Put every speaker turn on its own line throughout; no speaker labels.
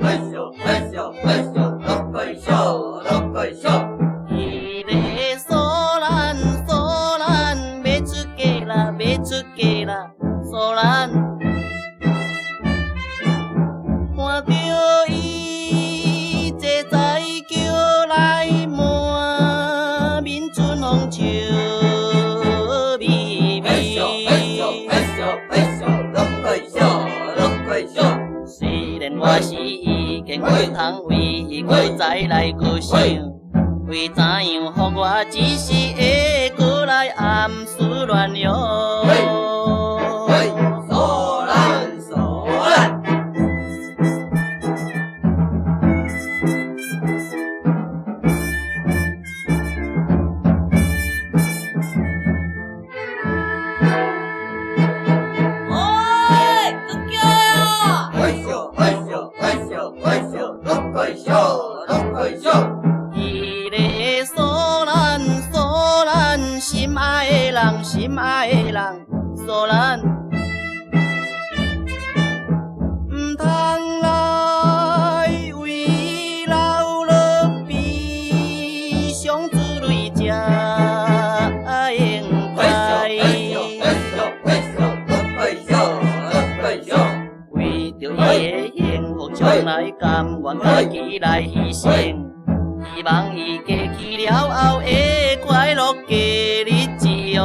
看到伊坐在桥来满面春风笑眯眯。虽然我是已经袂通为伊再来去想，为怎样互我只是会过来暗思乱想？伊个索咱心爱的人，心爱的人，索咱唔通来为流落悲伤之泪才应该。为着伊的幸福，将来甘愿家己来牺牲。希望伊过去了后会快乐过日子哦。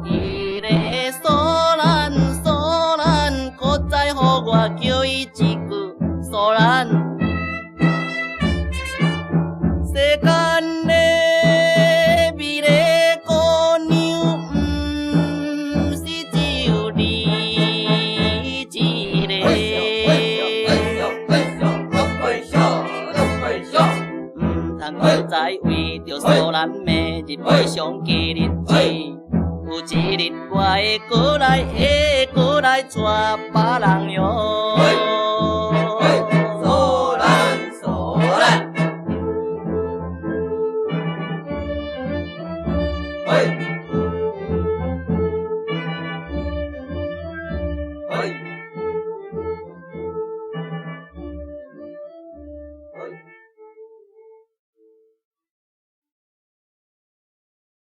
伊个索咱，搁再互我叫伊一句索咱。世间的美丽姑娘，毋是只有你一个。毋通搁再为着索咱迷日悲伤过日子。有一日我会过来娶别人哟。索咱。